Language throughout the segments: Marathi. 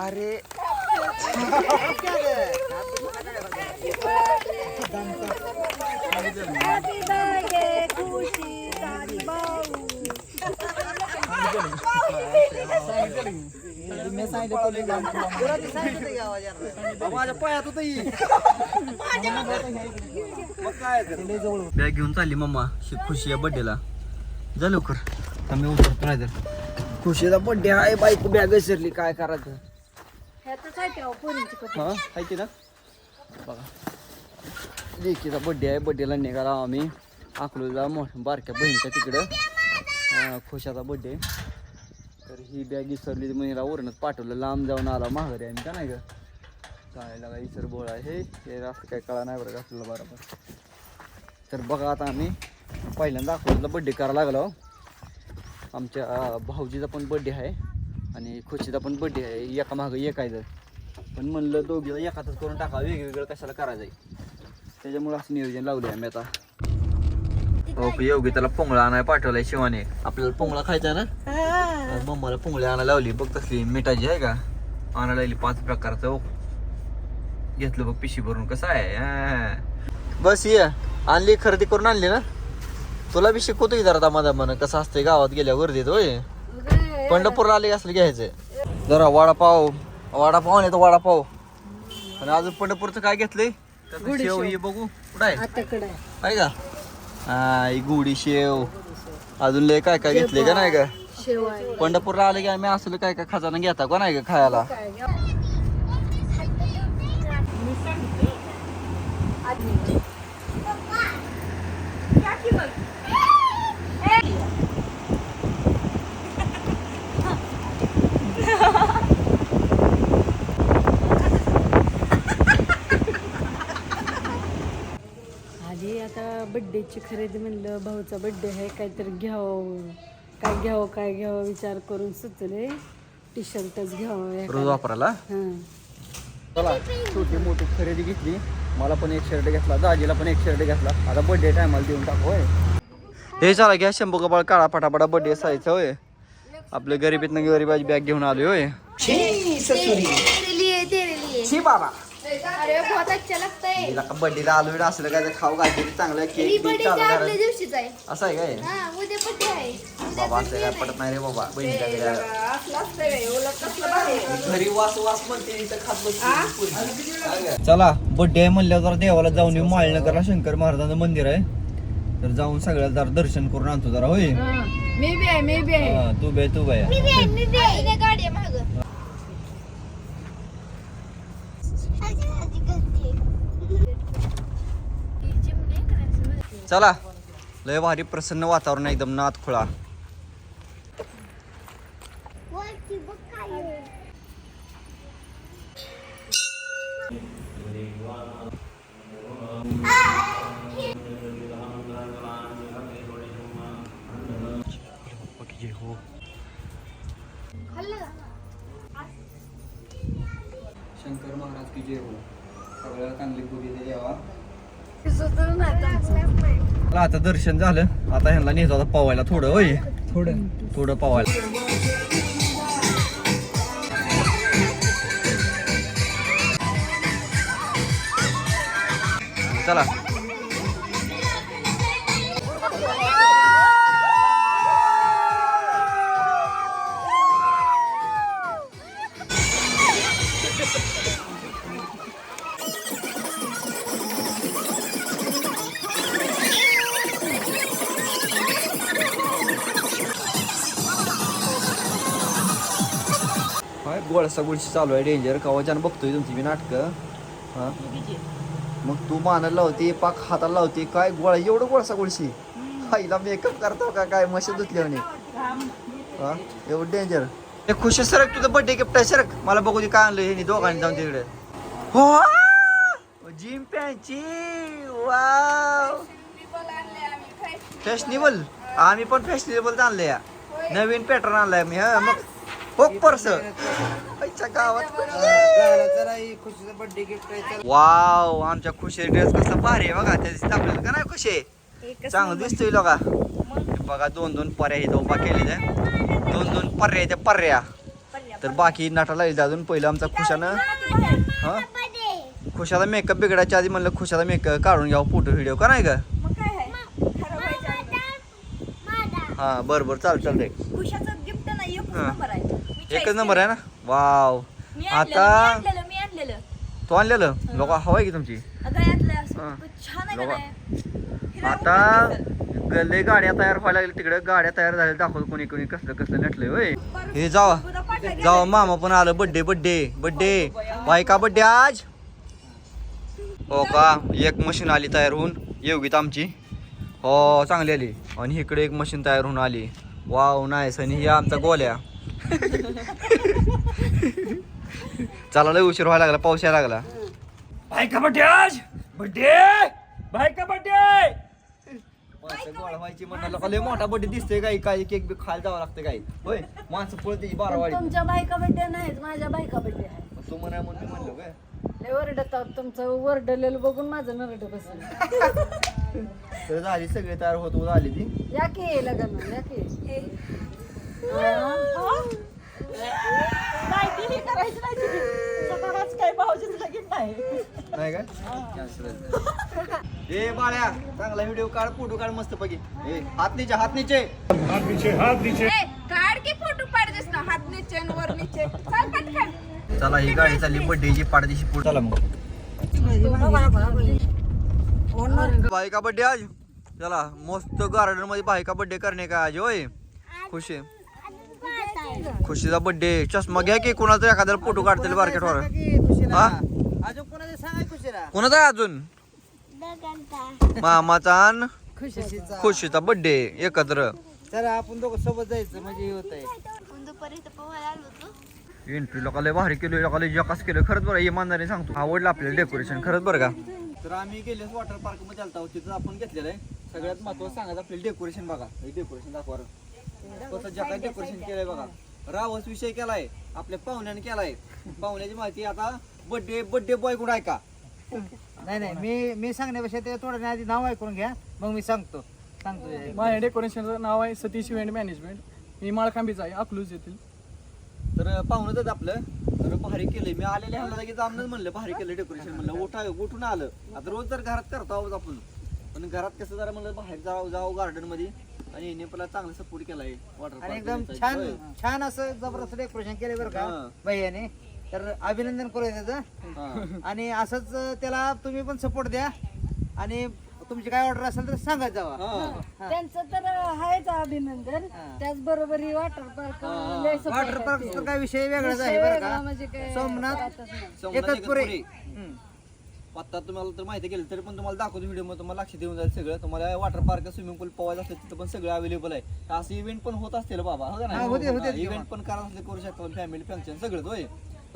अरे माझ्या पायात होत बॅग घेऊन चालली मम्मा खुशी या बर्थडेला. जा लवकर तर मी उतरतो. नाही तर खुशीचा बर्थडे आहे, बायको बॅग विसरली, काय करायचं. हा आहे की ना बघा, लेकीचा बर्थडे आहे. बर्थडेला निघाला आम्ही अकलूजला बारक्या बहिणीच्या तिकडं खुशाचा बर्थडे. तर ही बॅग विसरली, महिला ओरणच पाठवलं, लांब जाऊन आला माघारी आम्ही का नाही ग. काय लागा इसर बोळ आहे हे असं काय कळा नाही बरं आपल्याला बरोबर. तर बघा आता आम्ही पहिल्यांदा अकलूजला बड्डे करायला लागलो. आमच्या भाऊजीचा पण बड्डे आहे आणि खुशीचा पण बड्डे आहे, एका मागं एक आहे. पण म्हणलं दोघीला एकातच करून टाका, वेगवेगळं कशाला करायचं आहे. त्याच्यामुळे असं नियोजन लावलं आहे आम्ही आता. ओके योगी त्याला पोंगळा आणायला पाठवलाय शिवाने. आपल्याला पोंगळा खायचा ना, मम्माला पोंगळी आणायला लावली बघ. तसली मिठाची आहे का आणायला लावली 5 प्रकारचं. घेतलं बघ पिशी भरून. कसं आहे बस ये आणली, खरेदी करून आणली ना. तुला बी शिकवतो की जरा माझा मन कसं असतंय गावात गेल्यावर देत होय. पंढरपूरला आले असलं घ्यायचं जरा वडापाव. वडापाव नाही तर वडापाव. आणि अजून पंढरपूरचं काय घेतलंय शेव हे बघू कुठं आहे का. हा गुडी शेव अजून लय काय काय घेतले का नाही का. पंढरपूरला आले की आम्ही असलं काय काय खजाना घेता का नाही का खायला. आता बड्डेची खरेदी म्हणलं, भाऊचा बड्डे आहे, काहीतरी घ्यावं. काय घ्यावं विचार करून सुचले. टी शर्टच घ्यावं रोज वापरायला. चला छोटी मोठी खरेदी घेतली. मला पण एक शर्ट घेतला, दाजीला पण एक शर्ट घेतला. आता बर्थडे टायमाला देऊन टाकू होय. हे चला घ्या शंभू कपाळ काळा फटाफटा बर्थडे असायचं होय. आपल्या गरीबीतनं गरीबाची बॅग घेऊन आलोय होय. बाबा अरे बहुत अच्छा लगता है. बर्थडेला आलोय असलं काय खाऊ घालते चांगलं केक दिवशीच आहे. असं आहे काय उद्या बड्डे आहे. बाबा असं काय पडत नाही रे बाबा. बहिणीच्या घरी वास वास म्हणते खात बसते. चला बर्थडे आहे म्हणल्यावर जरा देवाला जाऊन येऊ. माळनगरला शंकर महाराजांचं मंदिर आहे, तर जाऊन सगळ्याला जरा दर्शन करून आणतो जरा होय. मी बी आहे. तू बे गाडी माग. चला लय भारी प्रसन्न वातावरण एकदम नाथ खुळा. शंकर महाराज की जय हो. सगळ्याला चांगली बुद्धी दे देवा. आता दर्शन झालं, आता ह्यांना नेतो आता पवायला थोडं होय. थोडं पवायला. चला गोळसा गोळशी चालू आहे डेंजर. कवाच्यानं बघतोय तुमची मी नाटकं. हा मग तू मानायला लावते पाक हाताला लावते काय गोळा एवढं गोळसा गोळशी. आईला मेकअप करतो का काय मशीन धुतली म्हणे. हा एवढं डेंजर. हे खुश सरक तुझं बर्थडे गिफ्ट आहे सरक. मला बघू दे काय आणलं हे दोघांनी जाऊन तिकडे. हो जिम पॅन्टची वाव फॅशनेबल. आम्ही पण फॅशनेबल आणले या. नवीन पॅटर्न आणलाय मी. हा मग हो पर्स गावात. वाव आमच्या खुशी ड्रेस कसा भारी आहे बघा. त्या दिवशी आपल्याला का नाही खुशी चांगलं दिसतोय बघा. बघा 2-2 पर्या इथं उभा केलेल्या. 2-2 पर्या त्या पर्या तर बाकी नाटाला येईल अजून. पहिलं आमचा खुशानं हा खुशाचा मेकअप बिघडायच्या आधी म्हणलं खुशाचा मेकअप काढून घ्यावं फोटो व्हिडिओ का नाही का. हा बरं चालतंय. खुशाचं गिफ्ट नाही एकच नंबर आहे ना. वाव आता तो आणलेलं लोक हवाय की तुमची. आता गल्ले गाड्या तयार व्हायला लागल्या तिकडे. गाड्या तयार झाल्या दाखवतो कोणी कोणी कसलं कसलं नटलंय होय. हे जावा मामा पण आलं. बड्डे बाई का बड्डे आज. हो का एक मशीन आली तयार होऊन योगीत आमची. हो चांगली आली. आणि इकडे एक मशीन तयार होऊन आली. Wow nice. आणि ही आमचा गोल्या. चला लय उशीर व्हायला लागला. पाऊस यायला लागला. बाई का बड्डे आज. बाई का बड्डे. गोळा व्हायची म्हणाला लय मोठा बड्डे दिसतोय काही काही केक बी खायला जावं लागतं काही होय. माणसं पळते 12 वाजता. तुमच्या बायका बड्डे नाही माझ्या बायका बड्डे आहे. तू म्हणा म्हणून म्हणलो काय लय ओरडत तुमचं ओरडलेलं बघून माझं नरड बसलं. तर झाली सगळी तयार होत आली ती. या की लग्न या की नाही काय ए बाळ्या चांगला व्हिडिओ काढ फोटो काढ मस्त पैकी. हात नीचे काढ की फोटो पाडतेस ना हात नीचे आणि वर नीचे चल पटकन. चला ही गाडी चालली बड्डेची पाडदेशी पुढे. चला मग भाई का बड्डे आज. चला मस्त गार्डन मध्ये भाई का बड्डे करणे का आज होय. खुशी खुशीचा बड्डे. चष्मा घ्या की कोणाचा एखाद्याला फोटो काढतील मार्केटवर. कोणाचा आहे अजून मामाचा आणि खुशीचा बड्डे एकत्र. तर आपण दोघं सोबत जायचं म्हणजे होत आहे. एंट्री लोकांना लय भारी केलं. लोकांना जकास केलं खरंच बरं. इमानदारीने सांगतो आवडलं आपल्याला डेकोरेशन खरंच बरं का. तर आम्ही गेले वॉटर पार्क मध्ये आलता तिथं आपण घेतलेलं आहे. सगळ्यात महत्वाचं सांगायचं आपल्याला डेकोरेशन बघा. डेकोरेशन दाखवा कसं जगात डेकोरेशन केलंय बघा. रावस विषय केलाय आपल्या पाहुण्याने केलाय. पाहुण्याची माहिती आता बड्डे बॉय कुठं आहे का. नाही मी सांगण्यापेक्षा ते थोडं आधी नाव ऐकून घ्या मग मी सांगतो. माझ्या डेकोरेशनचं नाव आहे सतीश इव्हेंट मॅनेजमेंट. मी माळखांबीचा आहे अकलूज येथील. तर पाहुणच आपलं तर भारी केलंय. मी आलेले ह्याला की जामनच म्हणलं भारी केलं डेकोरेशन. म्हणलं उठून आलं. आता रोज तर घरात करतो आहोत आपण पण घरात कसं जरा म्हणलं बाहेर जाऊ गार्डन मध्ये. आणि नेपाळला चांगला सपोर्ट केलाय वॉटर आणि एकदम छान असं जबरदस्त डेकोरेशन केलं बरं का भैयाने. तर अभिनंदन करूया त्याचं. आणि असंच त्याला तुम्ही पण सपोर्ट द्या. आणि तुमची काय ऑर्डर असेल तर सांगत जावा. त्यांचं तर आहेच अभिनंदन. त्याचबरोबर ही वॉटर पार्क वॉटर पार्क काय विषय वेगळाच आहे बरं का. म्हणजे काय सोमनाथ एकतपुरे. आता तुम्हाला तर माहिती केलं तरी पण तुम्हाला दाखवतो व्हिडिओ मध्ये. तुम्हाला लक्ष देऊन जाईल सगळं. तुम्हाला वॉटर पार्क स्विमिंग पूल पवायचं असतं तिथं पण सगळं अवेलेबल आहे. असं इव्हेंट पण होत असतील बाबा हो का. इव्हेंट पण करा असले करू शकतो. फॅमिली फंक्शन सगळंच होय.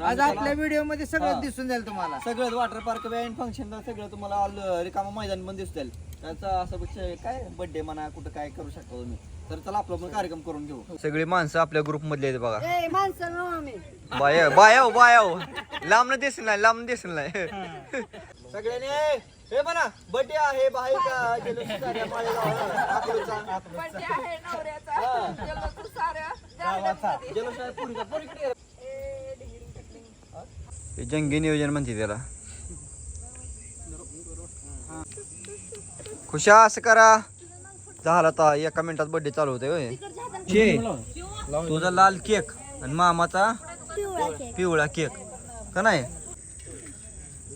आज आपल्या व्हिडिओ मध्ये सगळं दिसून जाईल तुम्हाला. सगळं वॉटर पार्क इव्हेंट फंक्शन सगळं तुम्हाला रिकामा मैदान पण दिसतील. त्याचा असं काय बर्थडे म्हणा कुठं काय करू शकता तुम्ही. तर चला आपला पण कार्यक्रम करून घेऊ. सगळी माणसं आपल्या ग्रुप मधले आहेत बघा. बाया लांब दिसेल नाही सगळ्यांनी हे म्हणा बर्थडे आहे बाई का जंगी नियोजन म्हणते त्याला. खुशा असं करा झाला आता 1 मिनिटात बर्थडे चालू होते होय. तुझा लाल केक आणि मामाचा पिवळा केक का नाही.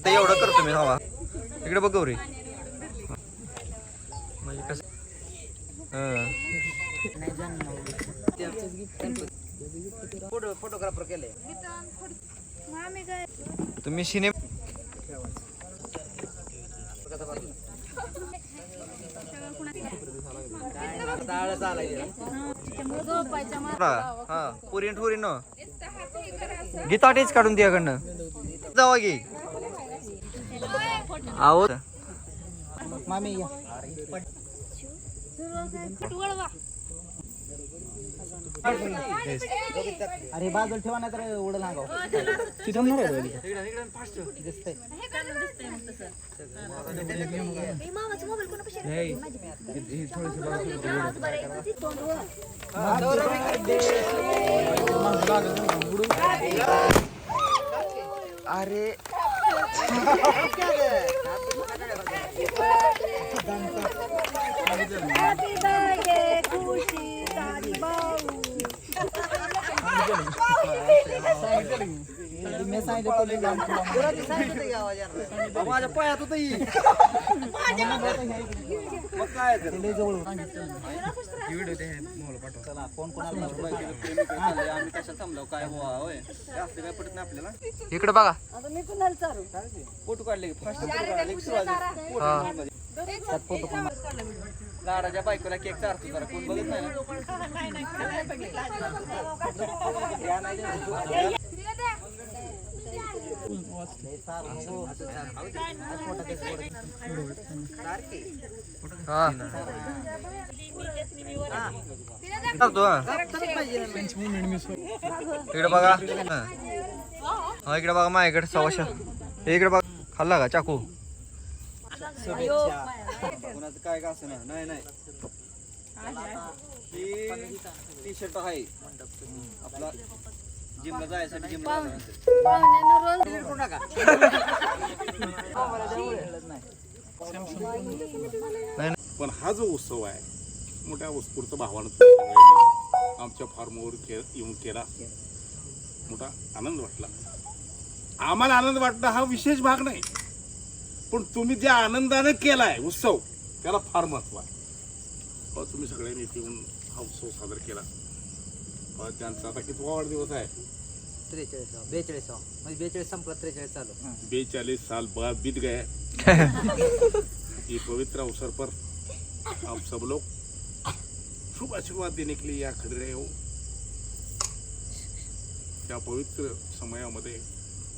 ते एवढं करतो मी हवा. इकडे बघ गौरी म्हणजे कसं फोटोग्राफर केले तुम्ही सिनेमा हा पुरी न गीता टेच काढून द्याकडनं जावा गी आहो मामी या. अरे बाजूला ठेवा नाही तर उडं लागाव. अरे माझ्या पायात होत मग काय आम्ही कशाला थांबलो काय होय असं काय पडत नाही आपल्याला. इकडे बघा आता मी कुणाला चारू फोटो काढले फास्ट लाडाच्या बायकोला केक चारतो जरा कोण बघत नाही इकडे बघा हा इकडे बघा माझ्याकडे सवाशा इकडे बघा खाल्ला का चाकू कोणाचं काय का असं नाही नाही ही टी शर्ट आहे आपला जिमला जायसाठी जिमला पण हा जो उत्सव आहे मोठ्या उत्स्फूर्त भावानं सगळ्यांनी आमच्या फार्मवर येऊन केला मोठा आनंद वाटला. आम्हाला आनंद वाटला हा विशेष भाग नाही, पण तुम्ही ज्या आनंदाने केलाय उत्सव त्याला फार महत्व आहे. तुम्ही सगळ्यांनी इथे येऊन हा उत्सव साजरा केला. त्यांचा आता किती वाढदिवस आहे? 42 म्हणजे 42 संपला 43 चालू 42 साल बाद बीत गए. ये पवित्र अवसर पर आप सब लोग शुभ आशीर्वाद देने के लिए यहाँ खड़े रहे हो. त्या पवित्र समयामध्ये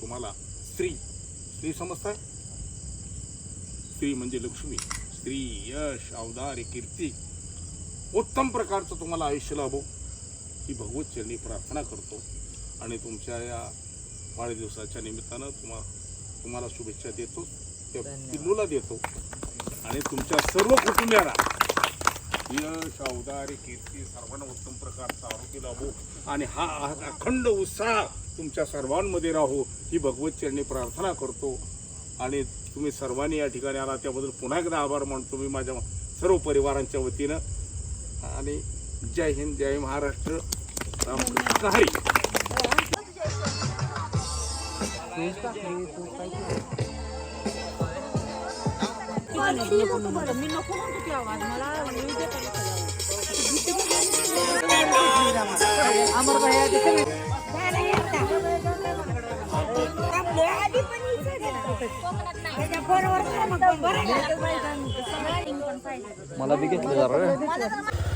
तुम्हाला स्त्री समजताय? स्त्री म्हणजे लक्ष्मी, स्त्री यश औदार्य कीर्ती उत्तम प्रकारचं तुम्हाला आयुष्य लाभो ही भगवत चरणी प्रार्थना करतो. आणि तुमच्या या वाढदिवसाच्या निमित्तानं तुम्हाला शुभेच्छा देतो, त्या पिल्लूला देतो आणि तुमच्या सर्व कुटुंबियांना यश औदार्य कीर्ती सर्वांना उत्तम प्रकारचा आरोग्य लाभो आणि हा अखंड उत्साह तुमच्या सर्वांमध्ये राहो ही भगवत चरणी प्रार्थना करतो. आणि तुम्ही सर्वांनी या ठिकाणी आला त्याबद्दल पुन्हा एकदा आभार मानतो मी माझ्या सर्व परिवारांच्या वतीनं. आणि जय हिंद, जय महाराष्ट्र, रामकृष्ण हरी. मला बी घेतलं जरा